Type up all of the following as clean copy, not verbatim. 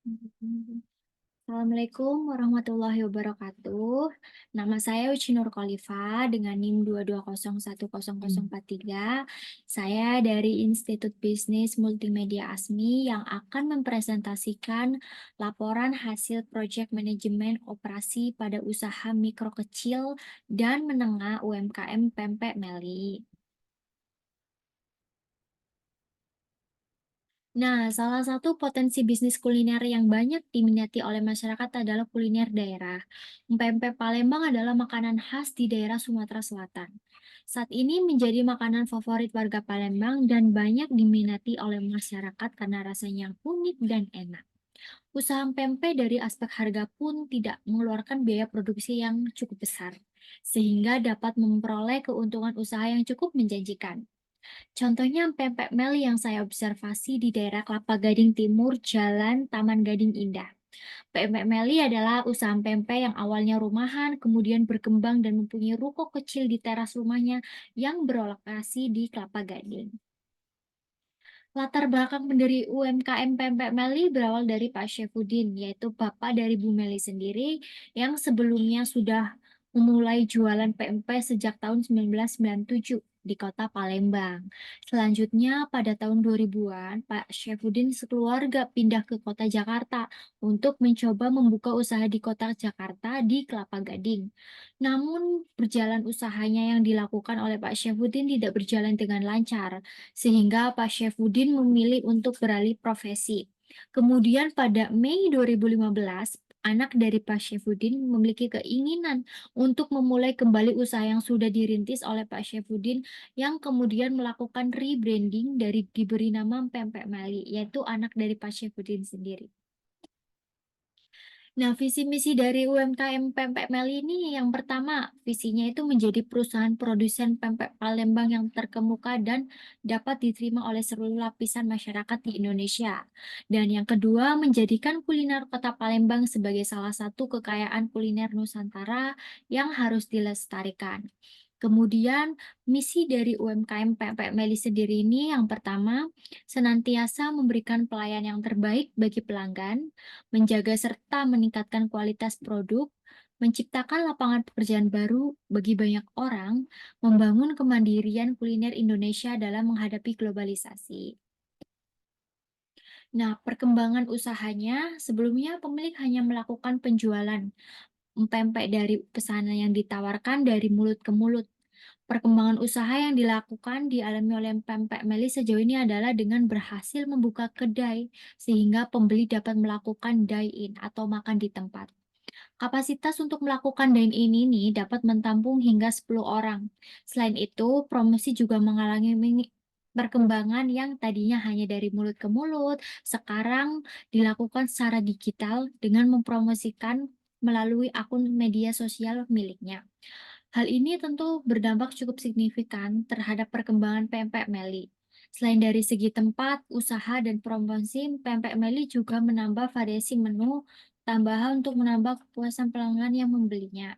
Assalamualaikum warahmatullahi wabarakatuh. Nama saya Uci Nur Khalifa dengan NIM 2201043. Saya dari Institut Bisnis Multimedia ASMI yang akan mempresentasikan laporan hasil proyek manajemen operasi pada usaha mikro kecil dan menengah UMKM Pempek Meli. Nah, salah satu potensi bisnis kuliner yang banyak diminati oleh masyarakat adalah kuliner daerah. Pempek Palembang adalah makanan khas di daerah Sumatera Selatan. Saat ini menjadi makanan favorit warga Palembang dan banyak diminati oleh masyarakat karena rasanya yang unik dan enak. Usaha pempek dari aspek harga pun tidak mengeluarkan biaya produksi yang cukup besar, sehingga dapat memperoleh keuntungan usaha yang cukup menjanjikan. Contohnya pempek mel yang saya observasi di daerah Kelapa Gading Timur, Jalan Taman Gading Indah. Pempek Meli adalah usaha pempek yang awalnya rumahan, kemudian berkembang dan mempunyai ruko kecil di teras rumahnya yang berlokasi di Kelapa Gading. Latar belakang pendiri UMKM Pempek Meli berawal dari Pak Syefudin, yaitu bapak dari Bu Meli sendiri yang sebelumnya sudah memulai jualan pempek sejak tahun 1997 di kota Palembang. Selanjutnya pada tahun 2000-an, Pak Syefudin sekeluarga pindah ke kota Jakarta untuk mencoba membuka usaha di kota Jakarta di Kelapa Gading. Namun, berjalan usahanya yang dilakukan oleh Pak Syefudin tidak berjalan dengan lancar sehingga Pak Syefudin memilih untuk beralih profesi. Kemudian pada Mei 2015, anak dari Pak Syefudin memiliki keinginan untuk memulai kembali usaha yang sudah dirintis oleh Pak Syefudin yang kemudian melakukan rebranding dari diberi nama Pempek Mali, yaitu anak dari Pak Syefudin sendiri. Nah, visi misi dari UMKM Pempek Meli ini yang pertama, visinya itu menjadi perusahaan produsen pempek Palembang yang terkemuka dan dapat diterima oleh seluruh lapisan masyarakat di Indonesia. Dan yang kedua, menjadikan kuliner Kota Palembang sebagai salah satu kekayaan kuliner Nusantara yang harus dilestarikan. Kemudian, misi dari UMKM Pempek Meli sendiri ini yang pertama, senantiasa memberikan pelayanan yang terbaik bagi pelanggan, menjaga serta meningkatkan kualitas produk, menciptakan lapangan pekerjaan baru bagi banyak orang, membangun kemandirian kuliner Indonesia dalam menghadapi globalisasi. Nah, perkembangan usahanya sebelumnya pemilik hanya melakukan penjualan pempek dari pesanan yang ditawarkan dari mulut ke mulut. Perkembangan usaha yang dilakukan dialami oleh pempek Meli sejauh ini adalah dengan berhasil membuka kedai sehingga pembeli dapat melakukan dine-in atau makan di tempat. Kapasitas untuk melakukan dine-in ini dapat menampung hingga 10 orang. Selain itu, promosi juga mengalami perkembangan yang tadinya hanya dari mulut ke mulut, sekarang dilakukan secara digital dengan mempromosikan melalui akun media sosial miliknya. Hal ini tentu berdampak cukup signifikan terhadap perkembangan pempek Meli. Selain dari segi tempat, usaha, dan promosi, pempek Meli juga menambah variasi menu tambahan untuk menambah kepuasan pelanggan yang membelinya.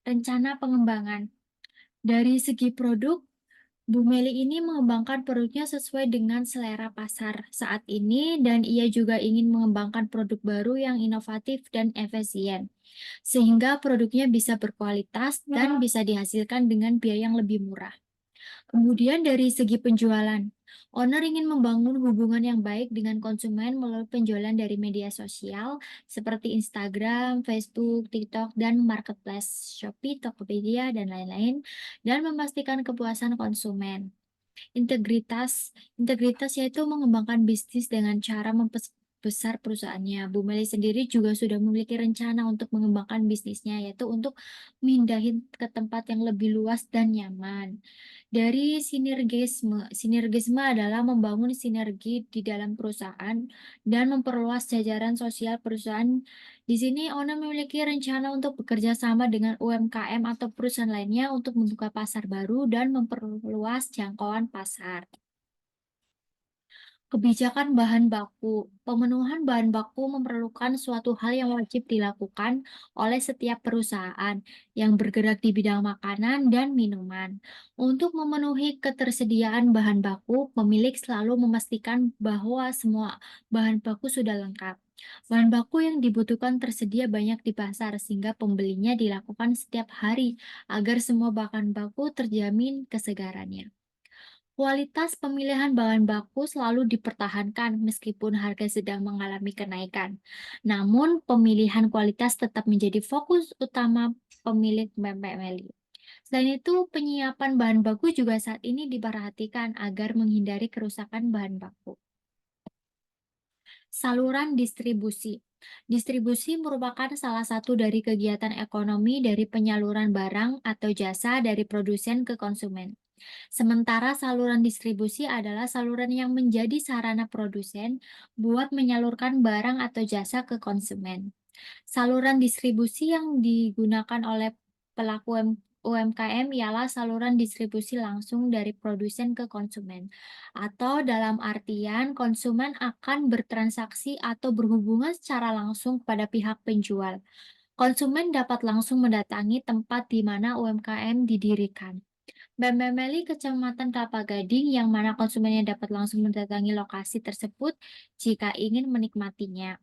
Rencana pengembangan. Dari segi produk, Bu Meli ini mengembangkan produknya sesuai dengan selera pasar saat ini dan ia juga ingin mengembangkan produk baru yang inovatif dan efisien, sehingga produknya bisa berkualitas dan bisa dihasilkan dengan biaya yang lebih murah. Kemudian dari segi penjualan, owner ingin membangun hubungan yang baik dengan konsumen melalui penjualan dari media sosial seperti Instagram, Facebook, TikTok, dan marketplace Shopee, Tokopedia, dan lain-lain, dan memastikan kepuasan konsumen. Integritas yaitu mengembangkan bisnis dengan cara memperbesar perusahaannya. Bu Meli sendiri juga sudah memiliki rencana untuk mengembangkan bisnisnya, yaitu untuk mindahin ke tempat yang lebih luas dan nyaman. Dari sinergisme adalah membangun sinergi di dalam perusahaan dan memperluas jajaran sosial perusahaan. Di sini owner memiliki rencana untuk bekerja sama dengan UMKM atau perusahaan lainnya untuk membuka pasar baru dan memperluas jangkauan pasar. Kebijakan bahan baku. Pemenuhan bahan baku memerlukan suatu hal yang wajib dilakukan oleh setiap perusahaan yang bergerak di bidang makanan dan minuman. Untuk memenuhi ketersediaan bahan baku, pemilik selalu memastikan bahwa semua bahan baku sudah lengkap. Bahan baku yang dibutuhkan tersedia banyak di pasar, sehingga pembelinya dilakukan setiap hari agar semua bahan baku terjamin kesegarannya. Kualitas pemilihan bahan baku selalu dipertahankan meskipun harga sedang mengalami kenaikan. Namun, pemilihan kualitas tetap menjadi fokus utama pemilik pempek meli. Selain itu, penyiapan bahan baku juga saat ini diperhatikan agar menghindari kerusakan bahan baku. Saluran distribusi. Distribusi merupakan salah satu dari kegiatan ekonomi dari penyaluran barang atau jasa dari produsen ke konsumen. Sementara saluran distribusi adalah saluran yang menjadi sarana produsen buat menyalurkan barang atau jasa ke konsumen. Saluran distribusi yang digunakan oleh pelaku UMKM ialah saluran distribusi langsung dari produsen ke konsumen, atau dalam artian konsumen akan bertransaksi atau berhubungan secara langsung kepada pihak penjual. Konsumen dapat langsung mendatangi tempat di mana UMKM didirikan. Bemeli Kecamatan Kelapa Gading yang mana konsumennya dapat langsung mendatangi lokasi tersebut jika ingin menikmatinya.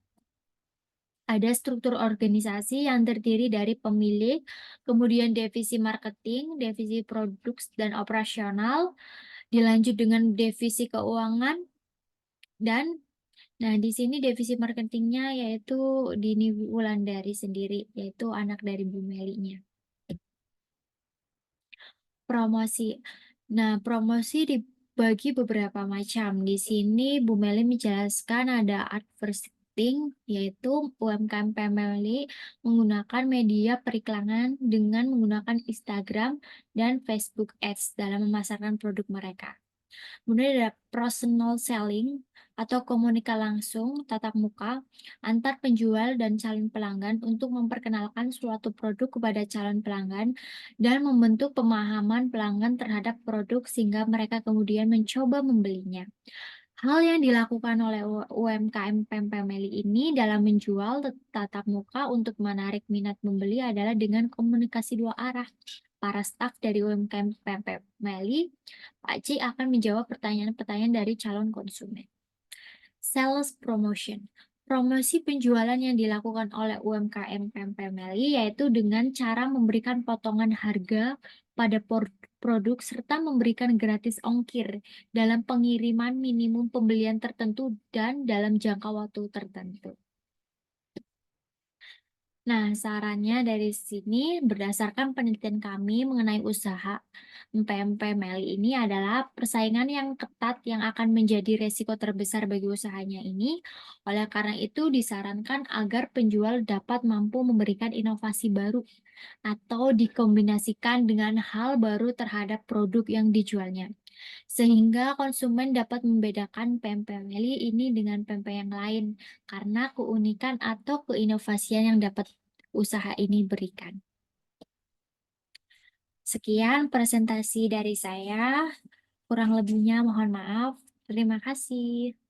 Ada struktur organisasi yang terdiri dari pemilik, kemudian divisi marketing, divisi produk dan operasional, dilanjut dengan divisi keuangan, dan nah di sini divisi marketingnya yaitu Dini Wulandari sendiri, yaitu anak dari Bu Melinya. Promosi. Nah, promosi dibagi beberapa macam. Di sini Bu Meli menjelaskan ada advertising, yaitu UMKM Pemeli menggunakan media periklanan dengan menggunakan Instagram dan Facebook Ads dalam memasarkan produk mereka. Kemudian ada personal selling atau komunikasi langsung tatap muka antar penjual dan calon pelanggan untuk memperkenalkan suatu produk kepada calon pelanggan dan membentuk pemahaman pelanggan terhadap produk sehingga mereka kemudian mencoba membelinya. Hal yang dilakukan oleh UMKM Pempek Meli ini dalam menjual tatap muka untuk menarik minat membeli adalah dengan komunikasi dua arah. Para staf dari UMKM Pempek Meli, Pak Ci akan menjawab pertanyaan-pertanyaan dari calon konsumen. Sales promotion. Promosi penjualan yang dilakukan oleh UMKM Pempek Meli yaitu dengan cara memberikan potongan harga pada produk serta memberikan gratis ongkir dalam pengiriman minimum pembelian tertentu dan dalam jangka waktu tertentu. Nah, sarannya dari sini berdasarkan penelitian kami mengenai usaha empek-empek Meli ini adalah persaingan yang ketat yang akan menjadi resiko terbesar bagi usahanya ini. Oleh karena itu disarankan agar penjual dapat mampu memberikan inovasi baru atau dikombinasikan dengan hal baru terhadap produk yang dijualnya. Sehingga konsumen dapat membedakan pempek Meli ini dengan pempek yang lain karena keunikan atau keinovasian yang dapat usaha ini berikan. Sekian presentasi dari saya, kurang lebihnya mohon maaf. Terima kasih.